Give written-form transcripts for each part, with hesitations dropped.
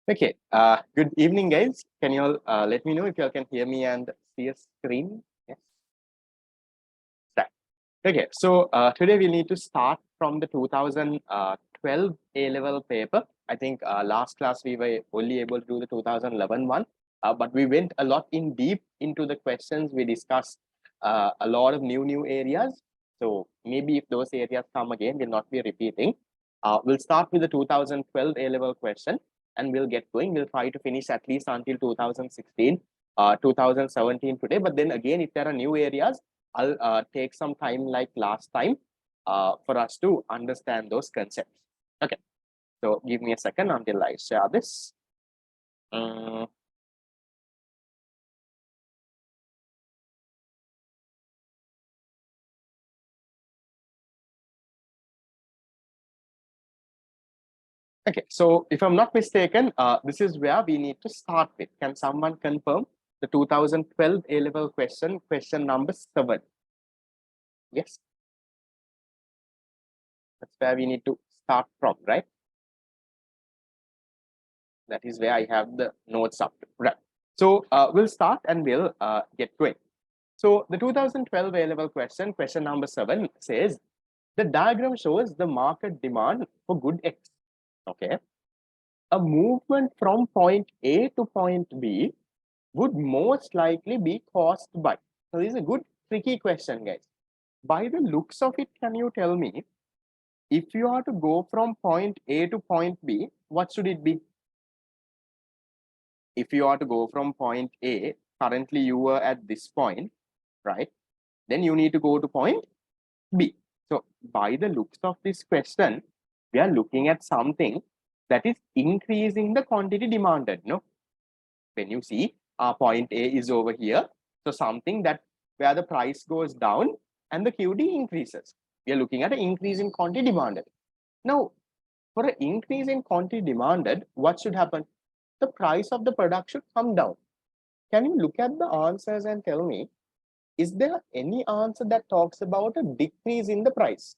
Okay, good evening, guys. Can you all let me know if you all can hear me and see a screen? Yes. Right. Okay, so today we need to start from the 2012 A-level paper. I think last class we were only able to do the 2011 one, but we went a lot in deep into the questions. We discussed a lot of new areas. So maybe if those areas come again, we'll not be repeating. We'll start with the 2012 A-level question and we'll get going. We'll try to finish at least until 2016, 2017 today. But then again, if there are new areas, I'll take some time like last time for us to understand those concepts. Okay, so give me a second until I share this. Okay, so if I'm not mistaken, this is where we need to start with. Can someone confirm the 2012 A-level question number 7? Yes, that's where we need to start from, right? That is where I have the notes up, right? So we'll start and we'll get going. So the 2012 A-level question number 7 says, the diagram shows the market demand for good X. Okay. A movement from point A to point B would most likely be caused by. So this is a good tricky question, guys. By the looks of it, can you tell me if you are to go from point A to point B, what should it be? If you are to go from point A, currently you were at this point, right? Then you need to go to point B. So by the looks of this question, we are looking at something that is increasing the quantity demanded. No, when you see point A is over here, so something that where the price goes down and the QD increases. We are looking at an increase in quantity demanded. Now, for an increase in quantity demanded, what should happen? The price of the product should come down. Can you look at the answers and tell me, is there any answer that talks about a decrease in the price?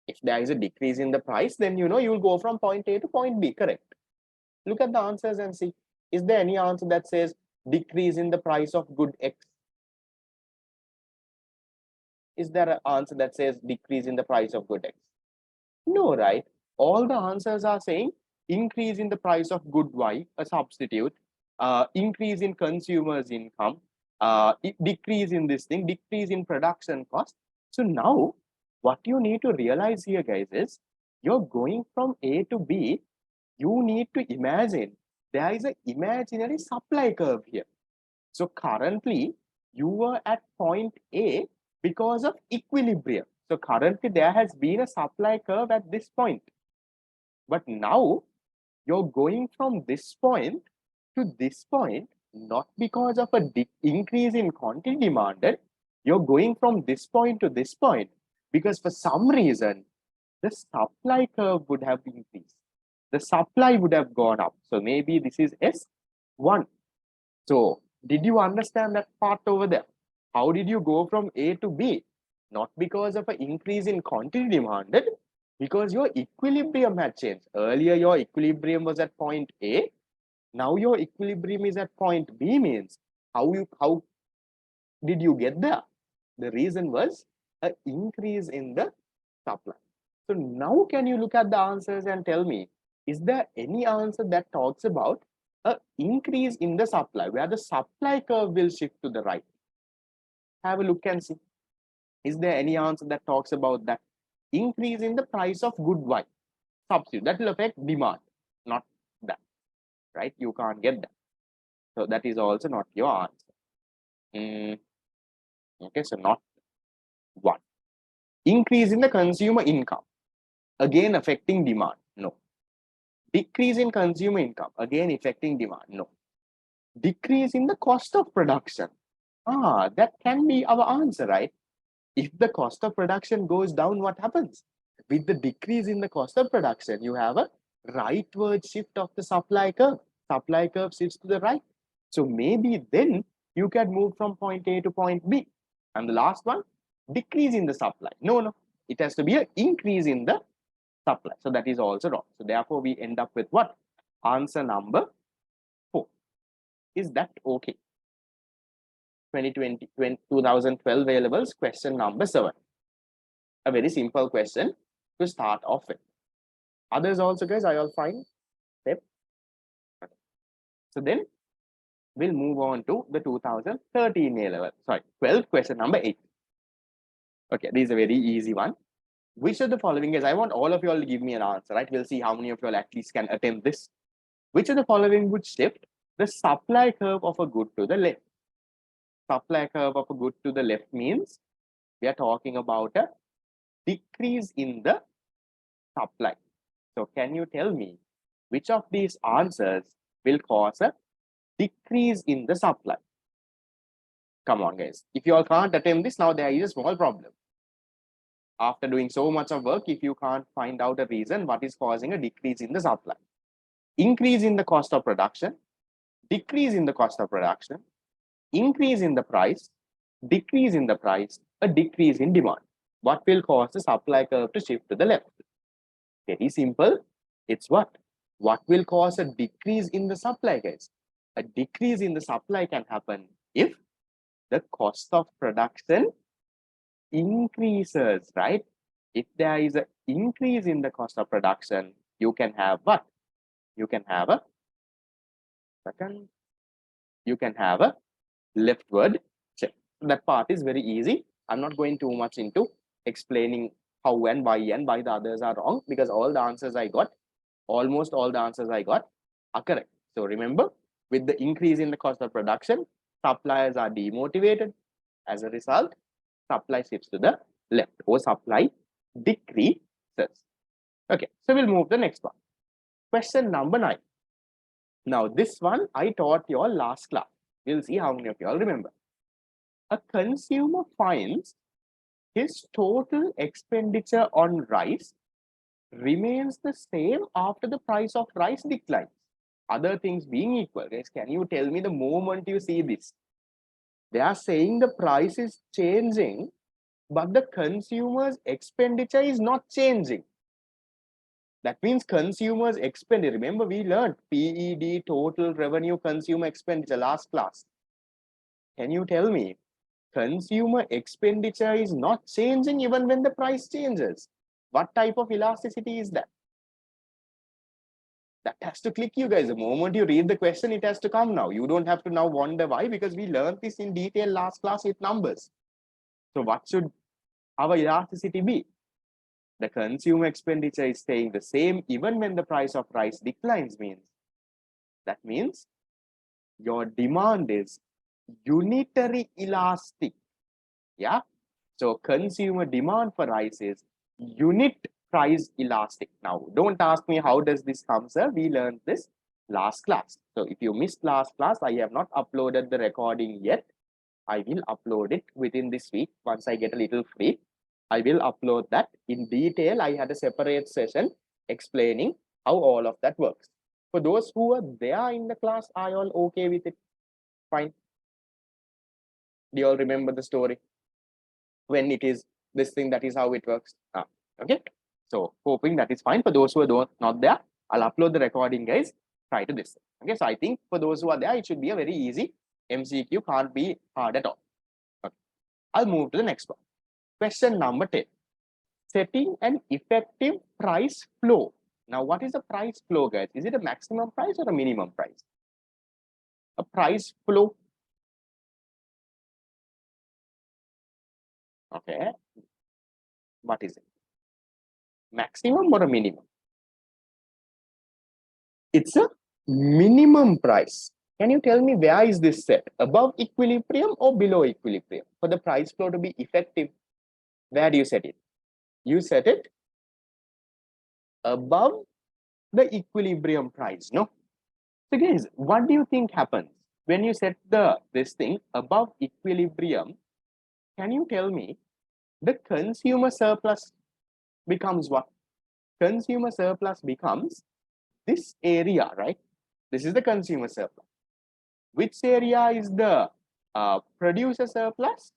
If there is a decrease in the price, then you will go from point A to point B, correct? Look at the answers and see, is there any answer that says decrease in the price of good X? Is there an answer that says decrease in the price of good X? No, right? All the answers are saying increase in the price of good Y, a substitute, increase in consumers' income, decrease in this thing, decrease in production cost. So now what you need to realize here, guys, is you're going from A to B. You need to imagine there is an imaginary supply curve here. So currently you are at point A because of equilibrium. So currently there has been a supply curve at this point. But now you're going from this point to this point, not because of a increase in quantity demanded. You're going from this point to this point because for some reason, the supply curve would have increased. The supply would have gone up. So maybe this is S1. So did you understand that part over there? How did you go from A to B? Not because of an increase in quantity demanded, because your equilibrium had changed. Earlier, your equilibrium was at point A. Now your equilibrium is at point B. Means how did you get there? The reason was an increase in the supply. So now can you look at the answers and tell me, is there any answer that talks about an increase in the supply, where the supply curve will shift to the right? Have a look and see. Is there any answer that talks about that? Increase in the price of good Y. Substitute. That will affect demand, not that. Right? You can't get that. So that is also not your answer. Okay, so not one. Increase in the consumer income. Again affecting demand. No. Decrease in consumer income. Again affecting demand. No. Decrease in the cost of production. That can be our answer, right? If the cost of production goes down, what happens? With the decrease in the cost of production, you have a rightward shift of the supply curve. Supply curve shifts to the right. So maybe then you can move from point A to point B. And the last one, decrease in the supply. No. It has to be an increase in the supply. So that is also wrong. So therefore, we end up with what? Answer number 4. Is that okay? 2012 A levels, question number 7. A very simple question to start off with. Others also, guys, are you all fine? Yep. So then we'll move on to the 2013 A level. Sorry, 12, question number 8. Okay, this is a very easy one. Which of the following is, I want all of you all to give me an answer, right? We'll see how many of you all at least can attempt this. Which of the following would shift the supply curve of a good to the left? Supply curve of a good to the left means we are talking about a decrease in the supply. So can you tell me which of these answers will cause a decrease in the supply? Come on, guys. If you all can't attempt this, now there is a small problem. After doing so much of work, if you can't find out a reason what is causing a decrease in the supply, increase in the cost of production, decrease in the cost of production, increase in the price, decrease in the price, a decrease in demand. What will cause the supply curve to shift to the left? Very simple. It's what? What will cause a decrease in the supply, guys? A decrease in the supply can happen if the cost of production increases, right? If there is an increase in the cost of production, you can have what? You can have a leftward shift. That part is very easy. I'm not going too much into explaining how and why the others are wrong, because all the answers I got, almost all the answers I got are correct. So remember, with the increase in the cost of production, suppliers are demotivated. As a result, supply shifts to the left or supply decreases. Okay, so we'll move to the next one. Question number 9. Now, this one I taught you all last class. We'll see how many of you all remember. A consumer finds his total expenditure on rice remains the same after the price of rice declines. Other things being equal, guys, can you tell me the moment you see this? They are saying the price is changing, but the consumer's expenditure is not changing. That means consumers expenditure. Remember, we learned PED, total revenue consumer expenditure, last class. Can you tell me consumer expenditure is not changing even when the price changes? What type of elasticity is that? That has to click you guys. The moment you read the question, it has to come now. You don't have to now wonder why, because we learned this in detail last class with numbers. So what should our elasticity be? The consumer expenditure is staying the same even when the price of rice declines. That means your demand is unitary elastic. Yeah. So consumer demand for rice is unit price elastic. Now, don't ask me how does this come, sir. We learned this last class. So if you missed last class, I have not uploaded the recording yet. I will upload it within this week. Once I get a little free, I will upload that in detail. I had a separate session explaining how all of that works. For those who are there in the class, are you all okay with it? Fine. Do you all remember the story? When it is this thing, that is how it works. Okay. So hoping that is fine. For those who are not there, I'll upload the recording, guys. Try to this. Okay. So I think for those who are there, it should be a very easy MCQ. Can't be hard at all. Okay. I'll move to the next one. Question number 10. Setting an effective price floor. Now, what is a price floor, guys? Is it a maximum price or a minimum price? A price floor. Okay. What is it? Maximum or a minimum? It's a minimum price. Can you tell me where is this set? Above equilibrium or below equilibrium? For the price floor to be effective, where do you set it? You set it above the equilibrium price, no? So guys, what do you think happens when you set this thing above equilibrium? Can you tell me the consumer surplus becomes what? Consumer surplus becomes this area, right? This is the consumer surplus. Which area is the producer surplus?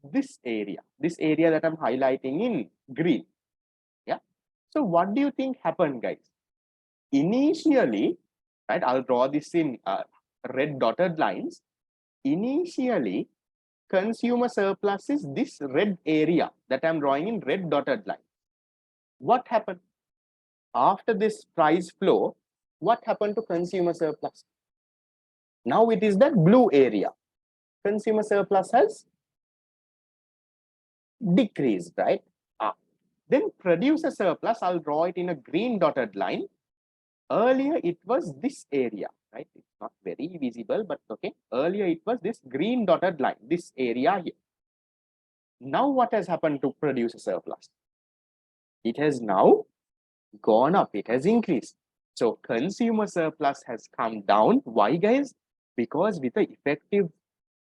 This area that I'm highlighting in green. Yeah. So what do you think happened, guys? Initially, right, I'll draw this in red dotted lines. Initially, consumer surplus is this red area that I'm drawing in red dotted line. What happened? After this price flow, what happened to consumer surplus? Now it is that blue area. Consumer surplus has decreased, right? Then producer surplus, I'll draw it in a green dotted line. Earlier, it was this area, right? It's not very visible, but okay. Earlier, it was this green dotted line, this area here. Now, what has happened to producer surplus? It has now gone up, it has increased. So, consumer surplus has come down. Why, guys? Because with the effective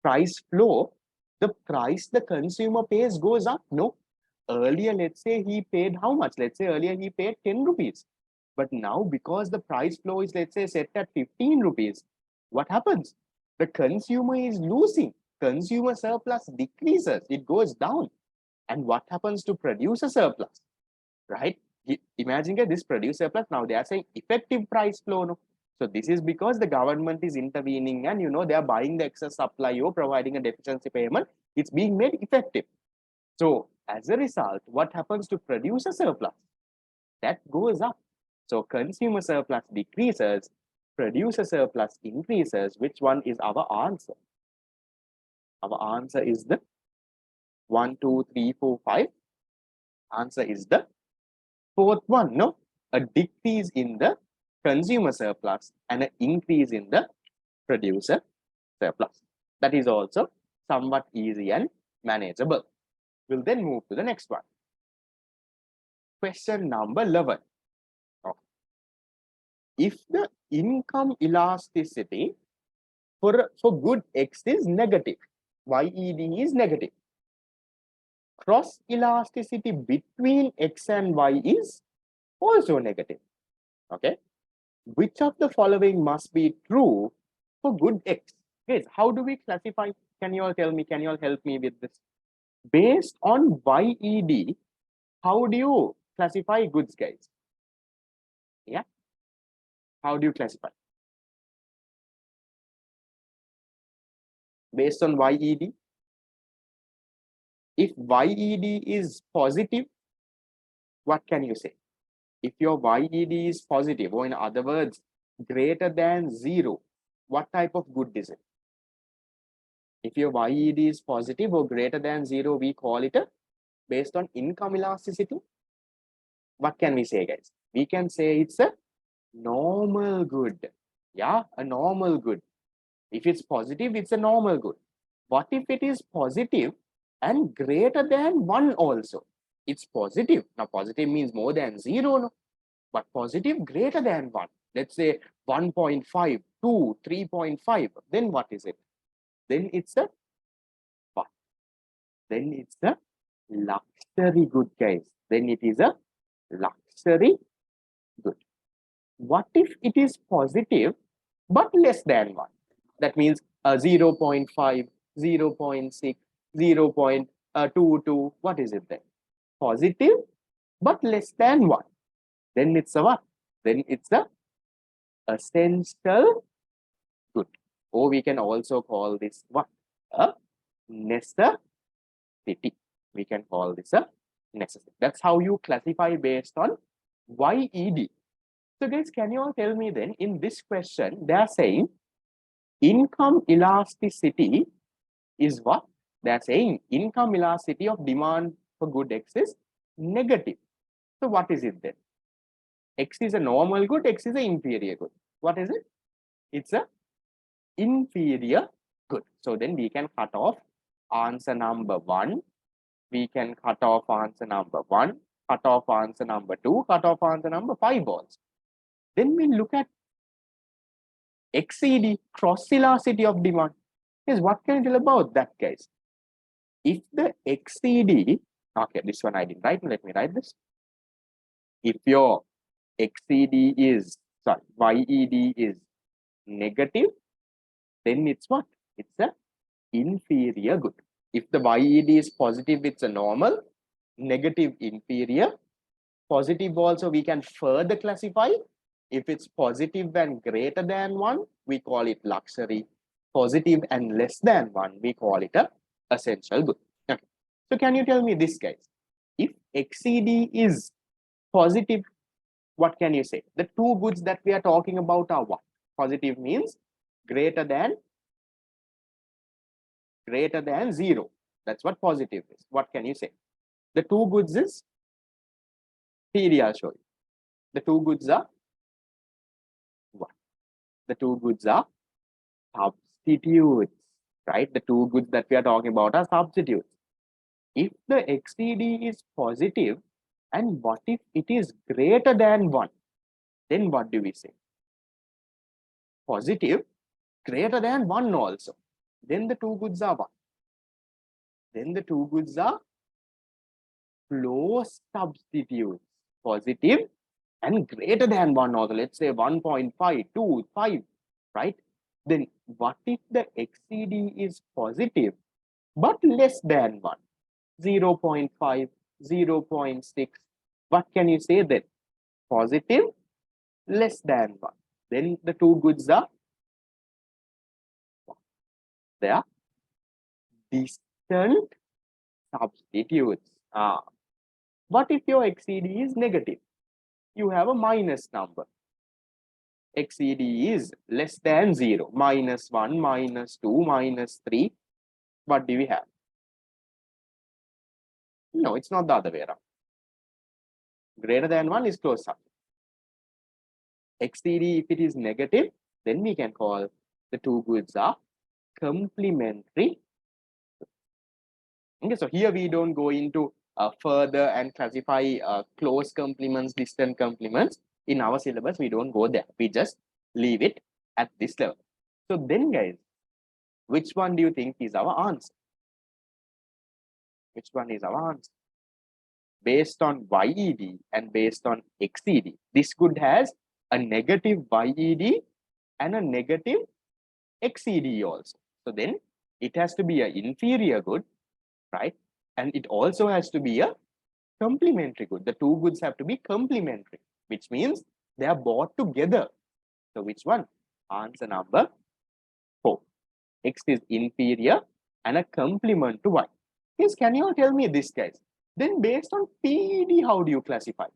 price flow, the price the consumer pays goes up. No, earlier, let's say he paid how much? Let's say earlier he paid 10 rupees. But now, because the price flow is, let's say, set at 15 rupees, what happens? The consumer is losing. Consumer surplus decreases, it goes down. And what happens to producer surplus? Right? Imagine this producer surplus, now they are saying effective price flow. No? So this is because the government is intervening and they are buying the excess supply or providing a deficiency payment. It's being made effective. So as a result, what happens to producer surplus? That goes up. So consumer surplus decreases, producer surplus increases. Which one is our answer? Our answer is the 1, 2, 3, 4, 5. Answer is the fourth one. No, a decrease in the consumer surplus and an increase in the producer surplus. That is also somewhat easy and manageable. We'll then move to the next one. Question number 11. If the income elasticity for good X is negative, YED is negative. Cross elasticity between X and Y is also negative. Okay. Which of the following must be true for good X? Guys, how do we classify? Can you all tell me? Can you all help me with this? Based on YED, how do you classify goods, guys? Yeah. How do you classify? Based on YED? If YED is positive, what can you say? If your YED is positive, or in other words, greater than 0, what type of good is it? If your YED is positive or greater than 0, we call it based on income elasticity. What can we say, guys? We can say it's a normal good. Yeah, a normal good. If it's positive, it's a normal good. What if it is positive and greater than 1 also? It's positive. Now, positive means more than 0, no? But positive greater than 1. Let's say 1.5, 2, 3.5. Then what is it? Then it's a what? Then it's a luxury good, guys. Then it is a luxury good. What if it is positive but less than 1? That means 0.5, 0.6, 0.22. What is it then? Positive but less than 1. Then it's a what? Then it's a essential good. Or we can also call this what? A necessity. We can call this a necessity. That's how you classify based on YED. So guys, can you all tell me then, in this question, they are saying income elasticity is what? They are saying income elasticity of demand for good X is negative. So what is it then? X is a normal good, X is an inferior good. What is it? It's a inferior good. So then we can cut off answer number 1. We can cut off answer number 1, cut off answer number 2, cut off answer number 5 also. Then we look at XED, cross elasticity of demand. Yes, what can you tell about that, guys? If the XED, okay, this one I didn't write, let me write this. If your XED is, sorry, YED is negative, then it's what? It's a inferior good. If the YED is positive, it's a normal, negative inferior, Positive also we can further classify. If it's positive and greater than 1, we call it luxury. Positive and less than 1, we call it a essential good. Okay. So can you tell me this, guys? If XCD is positive, what can you say? The two goods that we are talking about are what? Positive means greater than 0. That's what positive is. What can you say? The two goods is, here I'll show you. The two goods are what? The two goods are substitutes, right? The two goods that we are talking about are substitutes. If the XCD is positive, and what if it is greater than 1? Then what do we say? Positive greater than 1 also. Then the two goods are what? Then the two goods are close substitutes. Positive and greater than 1 also. Let's say 1.5, 2, 5, right? Then what if the XCD is positive but less than 1? 0.5, 0.6. What can you say then? Positive, less than 1. Then the two goods are, they are distant substitutes. What if your XCD is negative? You have a minus number. XCD is less than 0. Minus 1, minus 2, minus 3. What do we have? No, it's not the other way around. Greater than 1 is close substitute. XCD, if it is negative, then we can call the two goods are complementary. Okay, so here we don't go into further and classify close complements, distant complements. In our syllabus, we don't go there. We just leave it at this level. So then, guys, which one do you think is our answer? Which one is our answer? Based on YED and based on XED, this good has a negative YED and a negative XED also. So then it has to be an inferior good, right? And it also has to be a complementary good. The two goods have to be complementary, which means they are bought together. So which one? Answer number 4. X is inferior and a complement to Y. Yes, can you tell me this, guys? Then based on PED, how do you classify?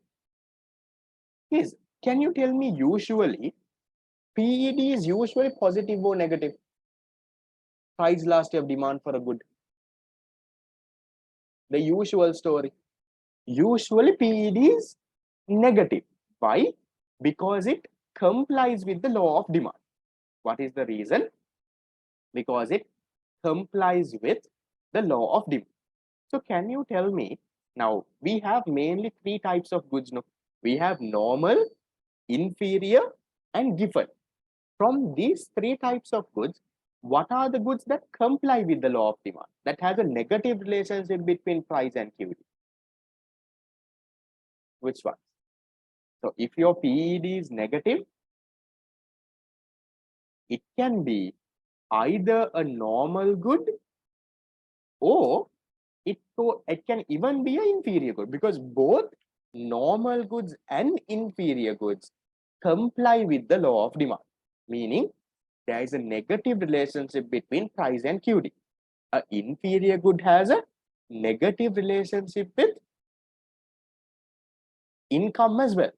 Yes, can you tell me usually PED is usually positive or negative? Price last year demand for a good. The usual story. Usually PED is negative. Why? Because it complies with the law of demand. What is the reason? Because it complies with the law of demand. So can you tell me, now we have mainly 3 types of goods. No? We have normal, inferior, and given. From these 3 types of goods, what are the goods that comply with the law of demand, that has a negative relationship between price and QD? Which one? So if your PED is negative, it can be either a normal good or it can even be an inferior good, because both normal goods and inferior goods comply with the law of demand, meaning there is a negative relationship between price and QD. An inferior good has a negative relationship with income as well.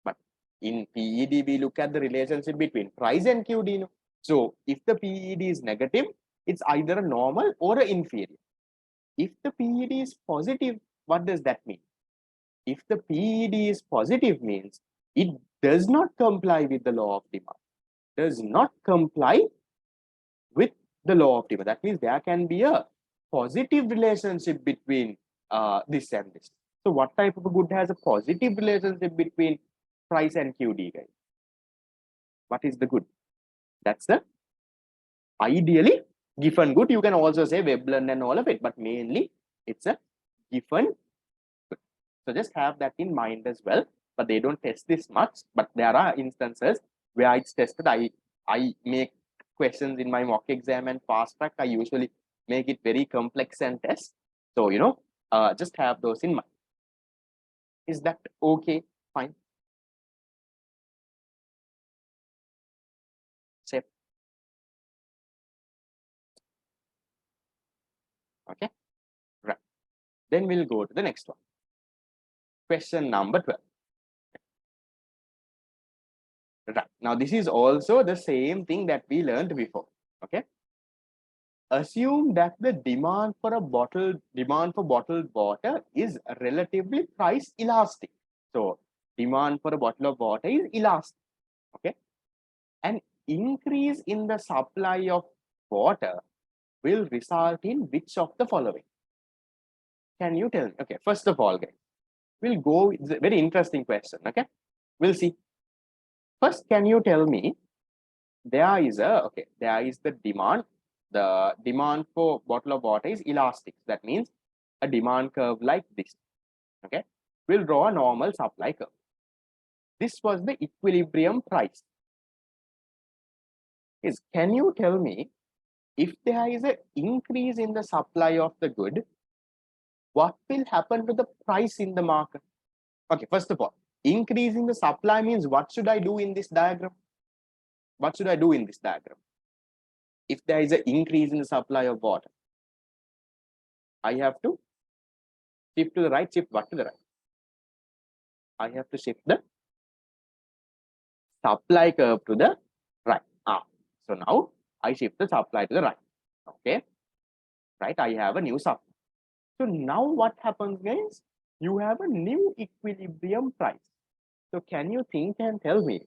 But in PED, we look at the relationship between price and QD. No? So if the PED is negative, it's either a normal or an inferior. If the PED is positive, what does that mean? If the PED is positive, means it does not comply with the law of demand, does not comply with the law of demand. That means there can be a positive relationship between this and this. So what type of a good has a positive relationship between price and QD, guys? What is the good? That's the ideally given good. You can also say Veblen and all of it, but mainly it's a given good. So just have that in mind as well. But they don't test this much. But there are instances where it's tested. I make questions in my mock exam and fast track. I usually make it very complex and test. So, just have those in mind. Is that okay? Fine. Safe. Okay. Right. Then we'll go to the next one. Question number 12. Right. Now, this is also the same thing that we learned before. Okay. Assume that the demand for bottled water is relatively price elastic. So, demand for a bottle of water is elastic. Okay. An increase in the supply of water will result in which of the following? Can you tell me? Okay. First of all, guys, we'll go. It's a very interesting question. Okay. We'll see. First, can you tell me there is the demand. The demand for bottle of water is elastic. That means a demand curve like this. Okay, we'll draw a normal supply curve. This was the equilibrium price. Can you tell me if there is an increase in the supply of the good, what will happen to the price in the market? Okay, first of all, increase in the supply means what should I do in this diagram? What should I do in this diagram? If there is an increase in the supply of water, I have to shift to the right, shift what to the right? I have to shift the supply curve to the right. So now I shift the supply to the right. Okay, right, I have a new supply. So now what happens, guys? You have a new equilibrium price. So can you think and tell me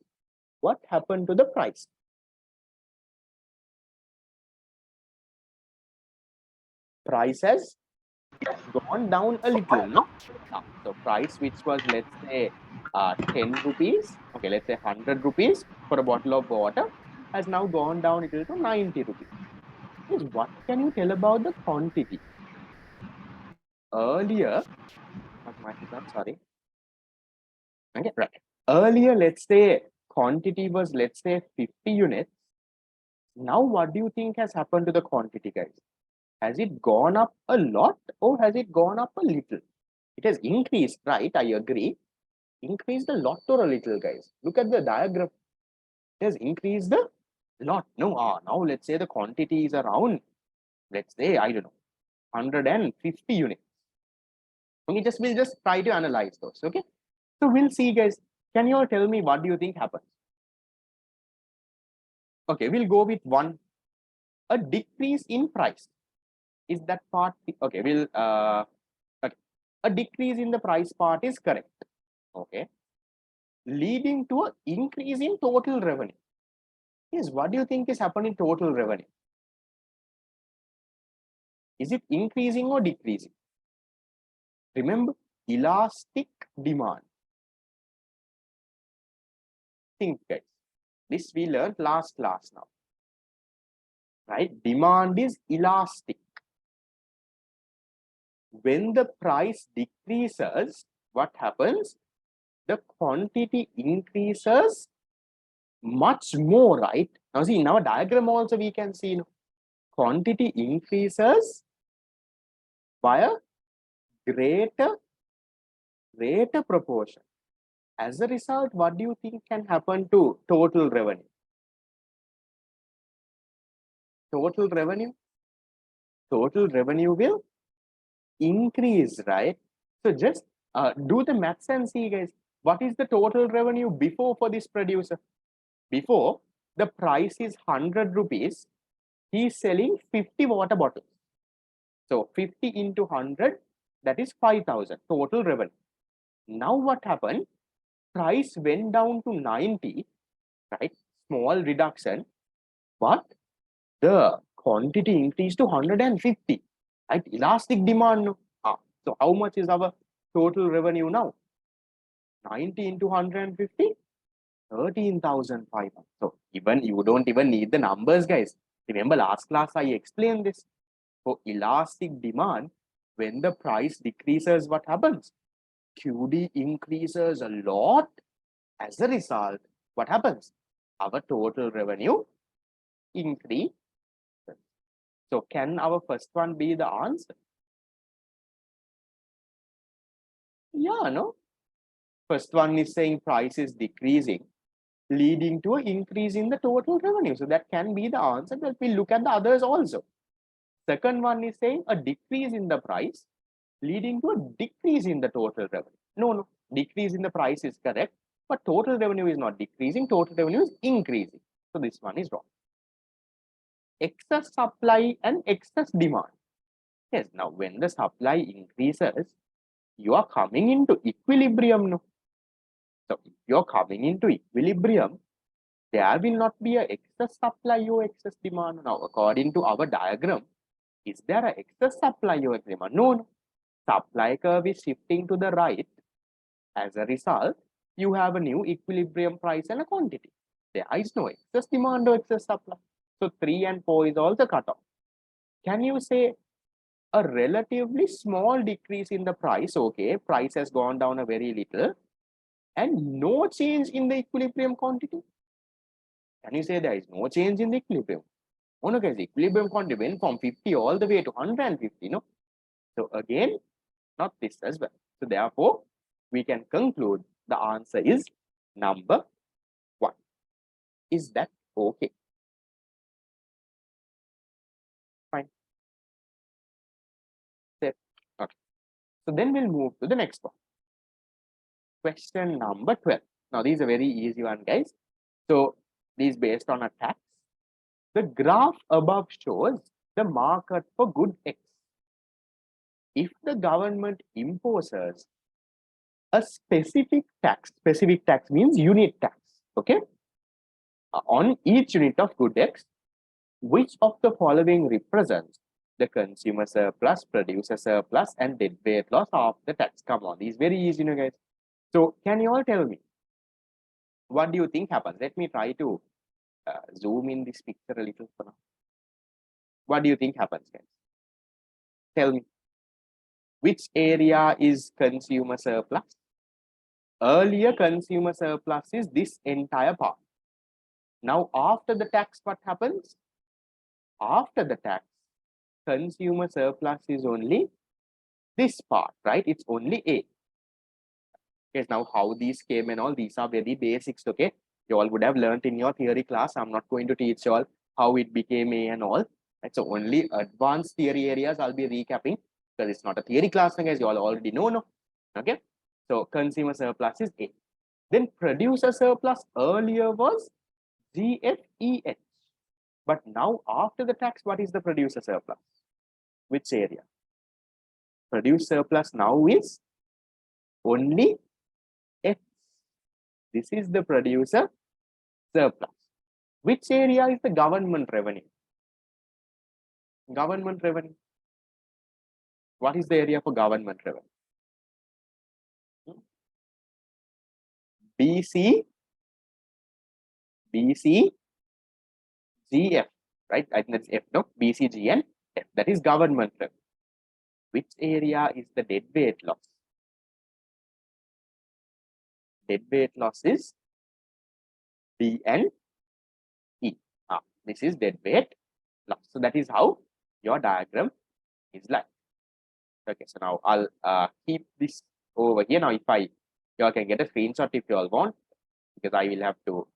what happened to the price? Price has gone down a little, no? So price which was, let's say, 10 rupees, okay, let's say 100 rupees for a bottle of water has now gone down a little to 90 rupees. What can you tell about the quantity? Earlier, sorry. Okay, right. Earlier, let's say quantity was, let's say, 50 units. Now, what do you think has happened to the quantity, guys? Has it gone up a lot or has it gone up a little? It has increased, right? I agree. Increased a lot or a little, guys. Look at the diagram. It has increased a lot. No, now let's say the quantity is around, let's say, I don't know, 150 units. Okay, we'll just try to analyze those. Okay, so we'll see, guys. Can you all tell me what do you think happens? Okay, we'll go with one. A decrease in price. Is that part? Okay, okay. A decrease in the price part is correct. Okay, leading to an increase in total revenue. Yes, what do you think is happening total revenue? Is it increasing or decreasing? Remember, elastic demand. Think, guys. This we learned last class now. Right? Demand is elastic. When the price decreases, what happens? The quantity increases much more, right? Now, see, in our diagram also we can see, quantity increases by a greater proportion. As a result, what do you think can happen to total revenue? Total revenue will increase, right? So just do the maths and see, guys. What is the total revenue before for this producer? Before, the price is 100 rupees. He is selling 50 water bottles. So 50 into 100, that is 5,000 total revenue. Now what happened? Price went down to 90, right? Small reduction, but the quantity increased to 150, right? Elastic demand. So how much is our total revenue now? 90 into 150, 13,500. So even you don't even need the numbers, guys. Remember last class I explained this. For elastic demand, when the price decreases, what happens? QD increases a lot. As a result, what happens? Our total revenue increases. So can our first one be the answer? Yeah, no? First one is saying price is decreasing, leading to an increase in the total revenue. So that can be the answer, but we'll look at the others also. Second one is saying a decrease in the price, leading to a decrease in the total revenue. No, decrease in the price is correct, but total revenue is not decreasing, total revenue is increasing. So this one is wrong. Excess supply and excess demand. Yes, now when the supply increases, you are coming into equilibrium. No? So if you're coming into equilibrium, there will not be an excess supply or excess demand. Now, according to our diagram, is there an excess supply or excess demand? No. Supply curve is shifting to the right. As a result, you have a new equilibrium price and a quantity. There is no excess demand or excess supply. So 3 and 4 is also cut off. Can you say a relatively small decrease in the price? Okay, price has gone down a very little and no change in the equilibrium quantity. Can you say there is no change in the equilibrium? Oh no, guys, equilibrium quantity went from 50 all the way to 150, no? So again, not this as well. So therefore, we can conclude the answer is number 1. Is that okay? Fine. Okay. So then we'll move to the next one. Question number 12. Now, these are very easy one, guys. So, these based on a tax. The graph above shows the market for good X. If the government imposes a specific tax means unit tax, okay, on each unit of good X, which of the following represents the consumer surplus, producer surplus, and deadweight loss of the tax? Come on, these very easy, you know, guys. So, can you all tell me, what do you think happens? Let me try to zoom in this picture a little for now. What do you think happens, guys? Tell me. Which area is consumer surplus? Earlier, consumer surplus is this entire part. Now, after the tax, what happens? After the tax, consumer surplus is only this part, right? It's only A. Yes, now how these came and all, these are very basics, okay? You all would have learned in your theory class. I'm not going to teach you all how it became A and all. Right? So only advanced theory areas I'll be recapping because it's not a theory class, guys. You all already know, no? Okay? So consumer surplus is A. Then producer surplus earlier was GFEH. But now after the tax, what is the producer surplus? Which area? Producer surplus now is only H. This is the producer surplus. Which area is the government revenue? Government revenue. What is the area for government revenue? BC, GF, right? I think that's F, no? BC, G, and F. That is government revenue. Which area is the deadweight loss? Deadweight loss is D and E. This is deadweight loss. So that is how your diagram is like. Okay, so now I'll keep this over here. Now, if you all can get a screenshot if you all want, because I will have to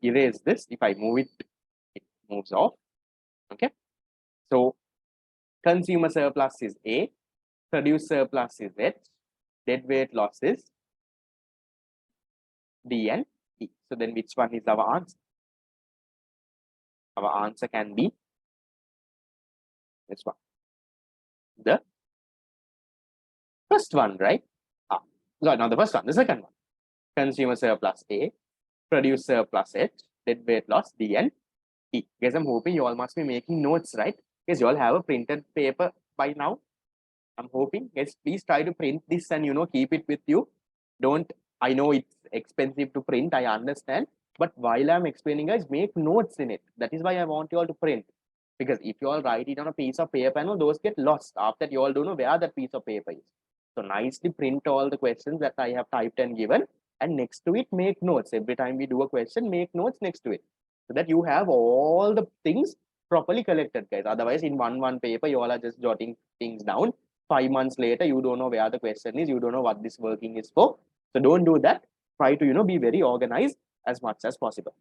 erase this. If I move it, it moves off. Okay, so consumer surplus is A, producer surplus is H, deadweight loss is D and E. So then which one is our answer? Our answer can be this one. The first one, right? No, not the first one, the second one. Consumer surplus A, producer surplus H, deadweight loss D and E. Guys, I'm hoping you all must be making notes, right? Guys, you all have a printed paper by now. I'm hoping. Guys, please try to print this and keep it with you. Don't, I know it's expensive to print, I understand. But while I'm explaining, guys, make notes in it. That is why I want you all to print. Because if you all write it on a piece of paper, those get lost. After that, you all don't know where that piece of paper is. So nicely print all the questions that I have typed and given. And next to it, make notes. Every time we do a question, make notes next to it. So that you have all the things properly collected, guys. Otherwise, in one paper, you all are just jotting things down. 5 months later, you don't know where the question is. You don't know what this working is for. So don't do that. Try to, be very organized as much as possible.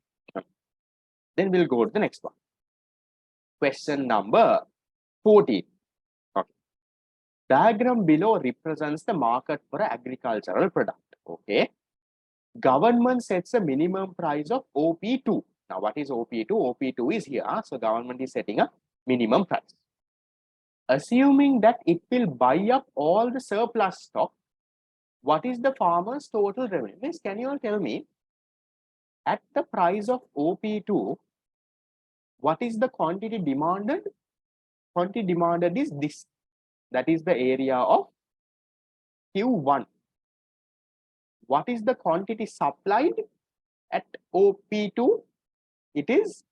Then we'll go to the next one. Question number 14. Okay. Diagram below represents the market for an agricultural product. Okay. Government sets a minimum price of OP2. Now, what is OP2? OP2 is here. So, government is setting a minimum price. Assuming that it will buy up all the surplus stock, what is the farmer's total revenue? Please, can you all tell me, at the price of OP2, what is the quantity demanded? Quantity demanded is this. That is the area of Q1. What is the quantity supplied at OP2? It is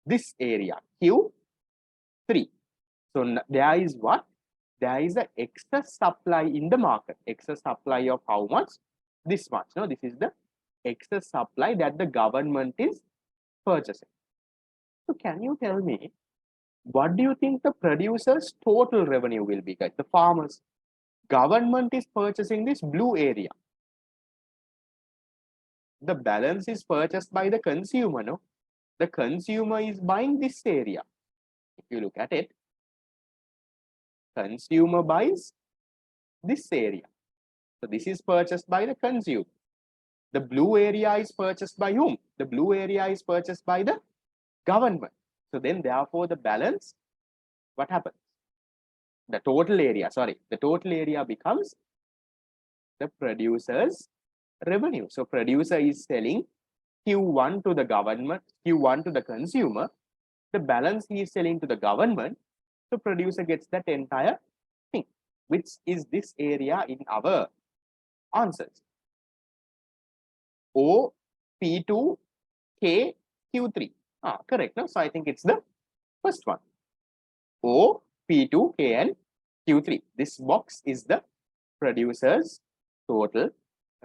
this area, Q3. So there is what? There is an excess supply in the market. Excess supply of how much? This much. No, this is the excess supply that the government is purchasing. So can you tell me, what do you think the producer's total revenue will be, guys? The farmers. Government is purchasing this blue area. The balance is purchased by the consumer, no? The consumer is buying this area. If you look at it, consumer buys this area. So this is purchased by the consumer. The blue area is purchased by whom? The blue area is purchased by the government. So then therefore the balance, what happens? The total area becomes the producer's revenue. So producer is selling Q1 to the government, Q1 to the consumer. The balance he is selling to the government. So producer gets that entire thing, which is this area in our answers. O, P2, K, Q3. Correct. No? So I think it's the first one. O, P2, K, and Q3. This box is the producer's total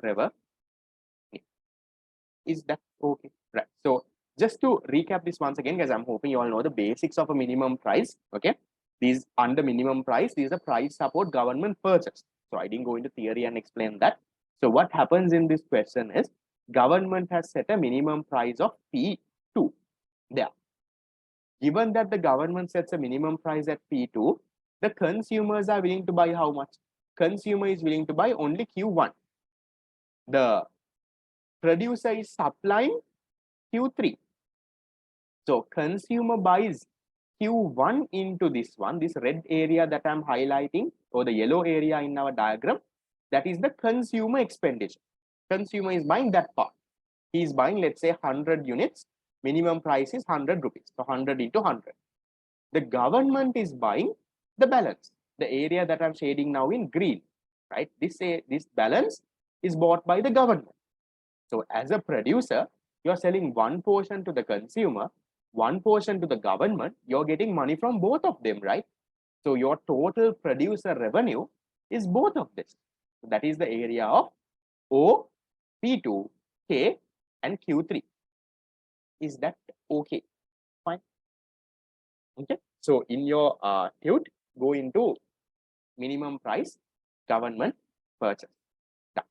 revenue. Is that okay? Right. So just to recap this once again, guys, I'm hoping you all know the basics of a minimum price. Okay. These under minimum price, these are price support government purchase. So I didn't go into theory and explain that. So what happens in this question is government has set a minimum price of P2 there. Given that the government sets a minimum price at P2, the consumers are willing to buy how much? Consumer is willing to buy only Q1. The producer is supplying Q3. So consumer buys Q1 into this one, this red area that I'm highlighting, or the yellow area in our diagram, that is the consumer expenditure. Consumer is buying that part. He is buying, let's say, 100 units. Minimum price is 100 rupees. So 100 into 100. The government is buying the balance, the area that I'm shading now in green, right? This balance is bought by the government. So as a producer, you're selling one portion to the consumer, one portion to the government. You're getting money from both of them, right? So your total producer revenue is both of this. So that is the area of O, P2, K, and Q3. Is that okay? Fine. Okay. So in your tute, go into minimum price, government purchase. Done.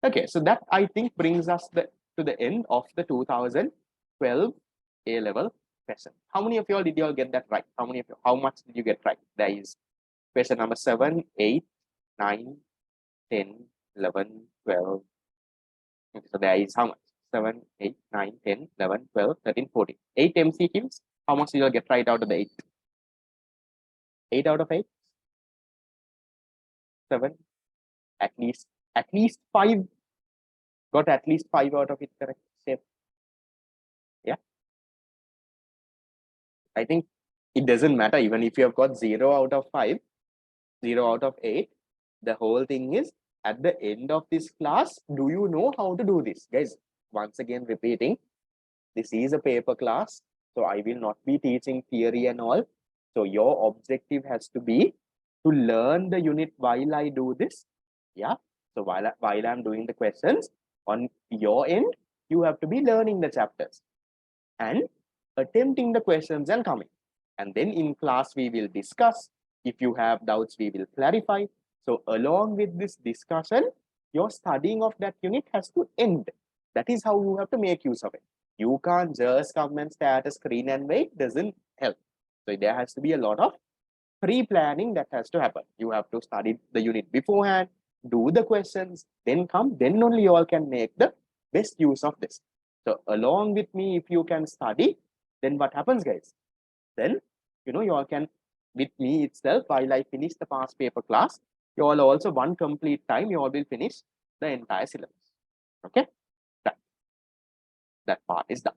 Okay. So that I think brings us to the end of the 2012 A-level question. How many of you all did you all get that right? How many of you? How much did you get right? There is question number 7, 8, 9, 10, 11, 12. Okay, so there is how much? 7, 8, 9, 10, 11, 12, 13, 14. 8 MCQs. How much did you all get right out of the 8? 8 out of 8? 7? At least 5. Got at least 5 out of it correct. Safe. Yeah. I think it doesn't matter even if you have got 0 out of 5, 0 out of 8. The whole thing is at the end of this class, do you know how to do this? Guys, once again repeating, this is a paper class. So I will not be teaching theory and all. So your objective has to be to learn the unit while I do this. Yeah. So while I'm doing the questions on your end, you have to be learning the chapters and attempting the questions and coming. And then in class, we will discuss. If you have doubts, we will clarify. So along with this discussion, your studying of that unit has to end. That is how you have to make use of it. You can't just come and stare at a screen and wait, doesn't help. So there has to be a lot of pre-planning that has to happen. You have to study the unit beforehand, do the questions, then come, then only you all can make the best use of this. So along with me, if you can study, then what happens, guys? Then, you all can, with me itself, while I finish the past paper class, you all also one complete time, you all will finish the entire syllabus. Okay, that part is done.